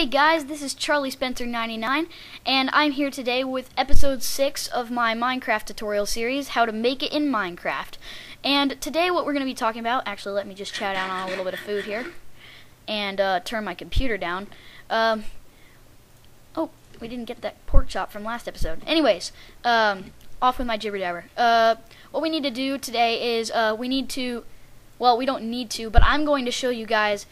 Hey guys, this is Charlie Spencer 99, and I'm here today with episode 6 of my Minecraft tutorial series, How to Make It in Minecraft. And today what we're going to be talking about, actually let me just chow down on a little bit of food here, and turn my computer down. Oh, we didn't get that pork chop from last episode. Anyways, off with my jibber jabber. What we need to do today is, well, we don't need to, but I'm going to show you guys,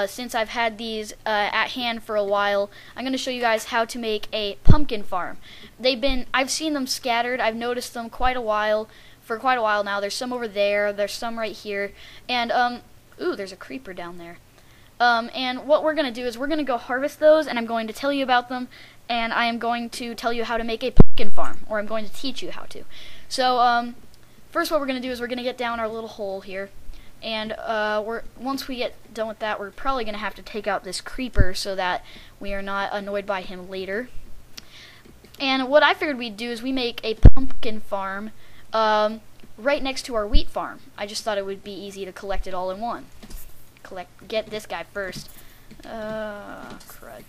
since I've had these at hand for a while, I'm going to show you guys how to make a pumpkin farm. I've seen them scattered, I've noticed them for quite a while now. There's some over there, there's some right here, and, ooh, there's a creeper down there. And what we're going to do is we're going to go harvest those, and I'm going to tell you about them, and I am going to tell you how to make a pumpkin farm, or I'm going to teach you how to. So, first what we're going to do is we're going to get down our little hole here. And once we get done with that, we're probably going to have to take out this creeper so that we are not annoyed by him later. And what I figured we'd do is we make a pumpkin farm right next to our wheat farm. I just thought it would be easy to collect it all in one. Get this guy first. Crud.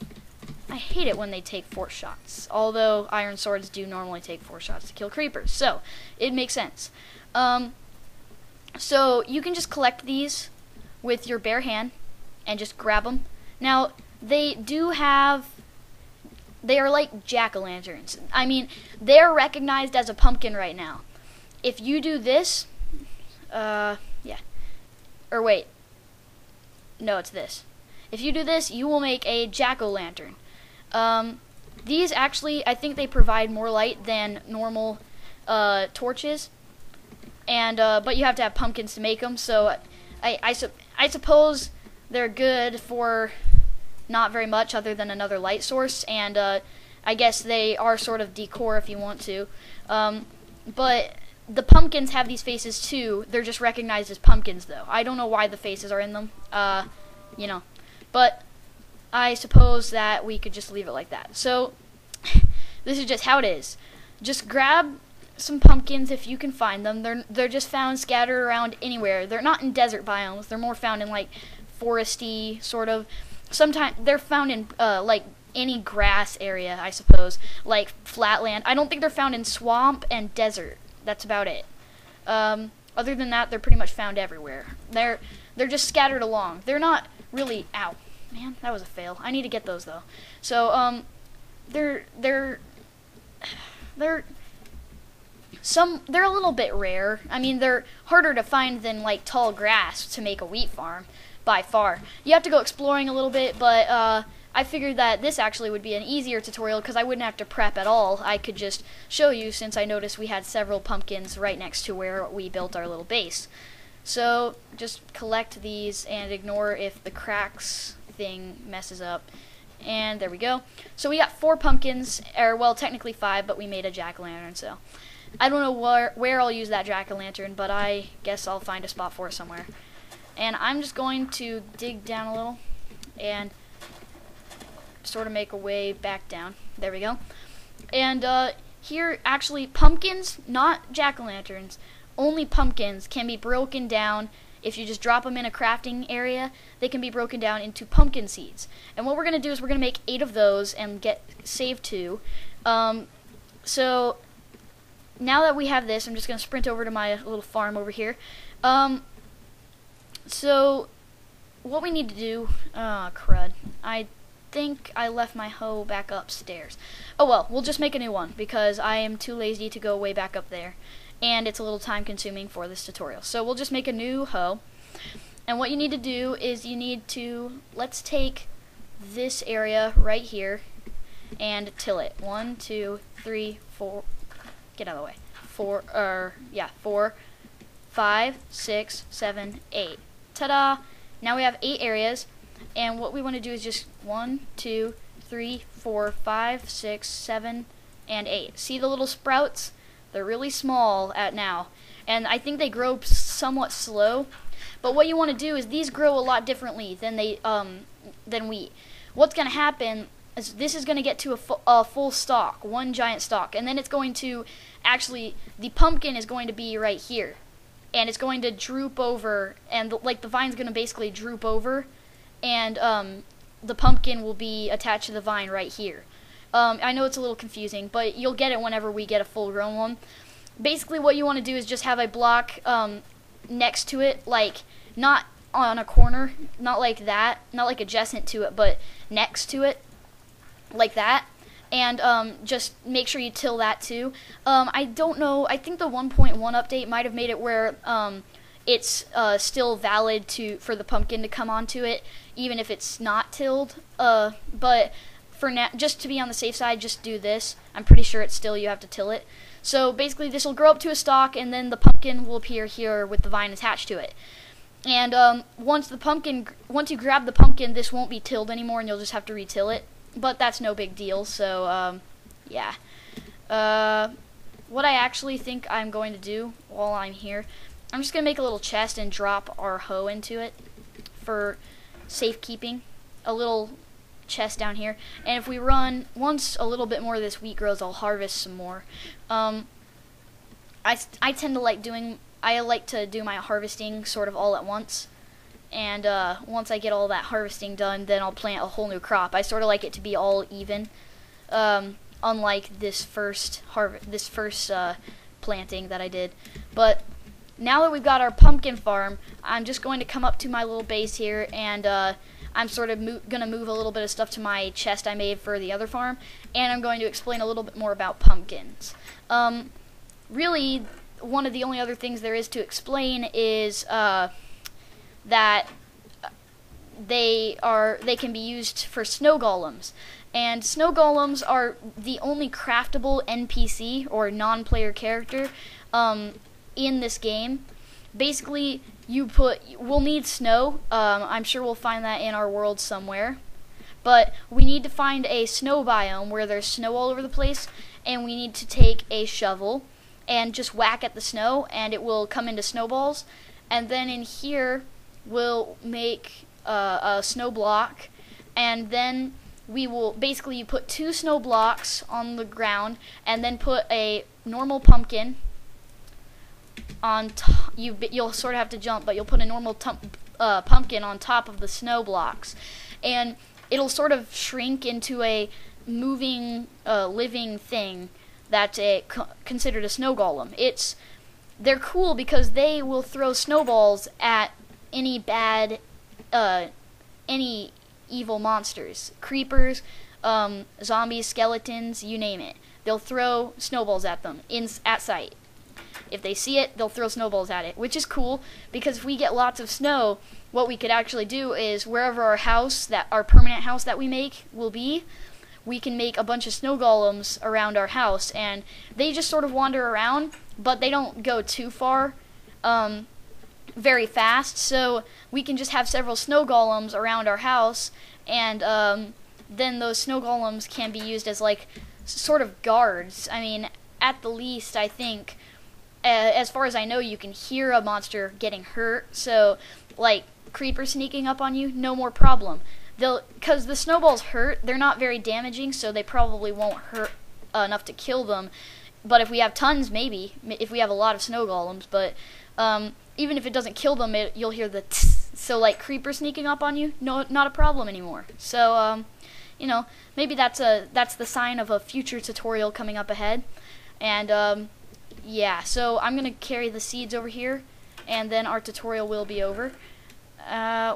I hate it when they take 4 shots. Although iron swords do normally take 4 shots to kill creepers. So, it makes sense. So you can just collect these with your bare hand and just grab them. Now, they are like jack-o'-lanterns. I mean, they're recognized as a pumpkin right now. If you do this, yeah. Or wait. No, it's this. If you do this, you will make a jack-o'-lantern. These actually, I think they provide more light than normal torches. And but you have to have pumpkins to make them, so I suppose they're good for not very much other than another light source, and I guess they are sort of decor if you want to. But the pumpkins have these faces too. They're just recognized as pumpkins, though. I don't know why the faces are in them, you know. But I suppose that we could just leave it like that. So this is just how it is. Just grab some pumpkins if you can find them. They're just found scattered around anywhere. They're not in desert biomes. They're more found in like foresty sort of. Sometimes they're found in like any grass area, I suppose, like flatland. I don't think they're found in swamp and desert. That's about it. Other than that, they're pretty much found everywhere. They're just scattered along. They're not really. Ow, man, that was a fail. I need to get those though. So they're a little bit rare. I mean, they're harder to find than like tall grass to make a wheat farm, by far. You have to go exploring a little bit, but I figured that this actually would be an easier tutorial because I wouldn't have to prep at all. I could just show you, since I noticed we had several pumpkins right next to where we built our little base. So just collect these and ignore if the cracks thing messes up. And there we go. So we got 4 pumpkins, or well, technically 5, but we made a jack-o'-lantern, so I don't know where I'll use that jack-o'-lantern, but I guess I'll find a spot for it somewhere. And I'm just going to dig down a little and sort of make a way back down. There we go. And here, actually, pumpkins, not jack-o'-lanterns, only pumpkins can be broken down. If you just drop them in a crafting area, they can be broken down into pumpkin seeds. And what we're going to do is we're going to make 8 of those and save 2. So now that we have this, I'm just going to sprint over to my little farm over here. So what we need to do, crud, I think I left my hoe back upstairs. Oh well, we'll just make a new one because I am too lazy to go way back up there, and it's a little time consuming for this tutorial. So we'll just make a new hoe, and what you need to do is let's take this area right here and till it. 1, 2, 3, 4, get out of the way. 4, 5, 6, 7, 8. Ta-da! Now we have 8 areas, and what we want to do is just 1, 2, 3, 4, 5, 6, 7, and 8. See the little sprouts? They're really small now, and I think they grow somewhat slow. But what you want to do is these grow a lot differently than wheat. What's going to happen is this is going to get to a full stalk, one giant stalk, and then it's going to actually, the pumpkin is going to be right here, and it's going to droop over, and the vine's going to basically droop over, and the pumpkin will be attached to the vine right here. I know it's a little confusing, but you'll get it whenever we get a full-grown one. Basically, what you want to do is just have a block next to it, like not on a corner, not like that, not like adjacent to it, but next to it, like that. And just make sure you till that too. I don't know, I think the 1.1 update might have made it where it's still valid for the pumpkin to come onto it, even if it's not tilled. But for now, just to be on the safe side, just do this. I'm pretty sure it's still, you have to till it. So basically this will grow up to a stalk, and then the pumpkin will appear here with the vine attached to it. And once you grab the pumpkin, this won't be tilled anymore, and you'll just have to re-till it. But that's no big deal, so yeah. What I actually think I'm going to do while I'm here, I'm just going to make a little chest and drop our hoe into it for safekeeping. A little chest down here. And if we run, once a little bit more of this wheat grows, I'll harvest some more. I tend to like to do my harvesting sort of all at once. And once I get all that harvesting done, then I'll plant a whole new crop. I sort of like it to be all even, unlike this first planting that I did. But now that we've got our pumpkin farm, I'm just going to come up to my little base here, and I'm sort of going to move a little bit of stuff to my chest I made for the other farm, and I'm going to explain a little bit more about pumpkins. Really, one of the only other things there is to explain is that they can be used for snow golems, and snow golems are the only craftable NPC or non-player character in this game. Basically, we'll need snow. I'm sure we'll find that in our world somewhere, but we need to find a snow biome where there's snow all over the place, and we need to take a shovel and just whack at the snow, and it will come into snowballs. And then in here we'll make a snow block, and then we will basically, you put 2 snow blocks on the ground, and then put a normal pumpkin on top. You'll sort of have to jump, but you'll put a normal pumpkin on top of the snow blocks, and it'll sort of shrink into a moving, living thing that's considered a snow golem. They're cool because they will throw snowballs at any bad, any evil monsters, creepers, zombies, skeletons, you name it. They'll throw snowballs at them at sight. If they see it, they'll throw snowballs at it, which is cool because if we get lots of snow, what we could actually do is wherever our permanent house that we make will be, we can make a bunch of snow golems around our house, and they just sort of wander around, but they don't go too far very fast, so we can just have several snow golems around our house, and then those snow golems can be used as like sort of guards. I mean, at the least, I think, as far as I know, you can hear a monster getting hurt, so like creepers sneaking up on you, no more problem. Because the snowballs hurt, they're not very damaging, so they probably won't hurt enough to kill them. But if we have tons, maybe, if we have a lot of snow golems, but even if it doesn't kill them, you'll hear the tss. So like creepers sneaking up on you, no, not a problem anymore. So you know, maybe that's the sign of a future tutorial coming up ahead. And yeah, so I'm gonna carry the seeds over here, and then our tutorial will be over.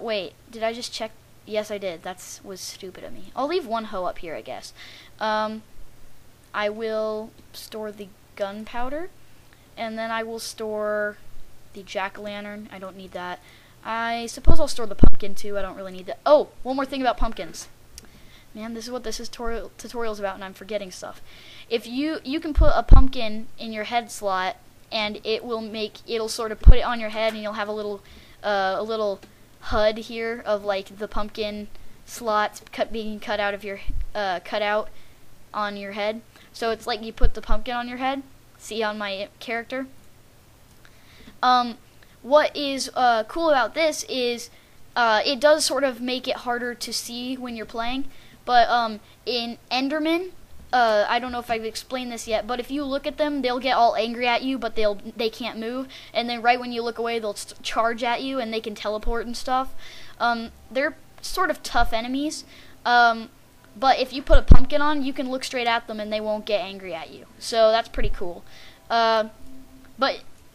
Wait, did I just check? Yes, I did. That was stupid of me. I'll leave one hoe up here, I guess. I will store the gunpowder, and then I will store the jack-o'-lantern. I don't need that. I suppose I'll store the pumpkin too. I don't really need that. Oh, one more thing about pumpkins. Man, this is what this tutorial's about, and I'm forgetting stuff. If you can put a pumpkin in your head slot, and it'll sort of put it on your head, and you'll have a little HUD here of like the pumpkin slots being cut out of your cut out on your head. So it's like you put the pumpkin on your head. See on my character. What is cool about this is it does sort of make it harder to see when you're playing. But in Enderman, I don't know if I've explained this yet, but if you look at them, they'll get all angry at you, but they can't move. And then right when you look away, they'll charge at you, and they can teleport and stuff. They're sort of tough enemies. But if you put a pumpkin on, you can look straight at them and they won't get angry at you. So that's pretty cool. But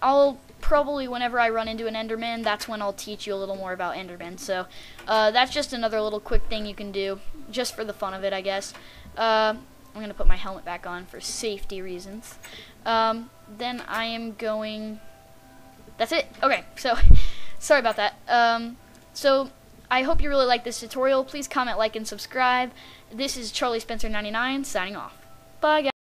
I'll probably, whenever I run into an Enderman, that's when I'll teach you a little more about Enderman. So that's just another little quick thing you can do, just for the fun of it, I guess. I'm going to put my helmet back on for safety reasons. Then I am going... That's it. Okay, so sorry about that. So I hope you really like this tutorial. Please comment, like, and subscribe. This is Charlie Spencer 99 signing off. Bye, guys.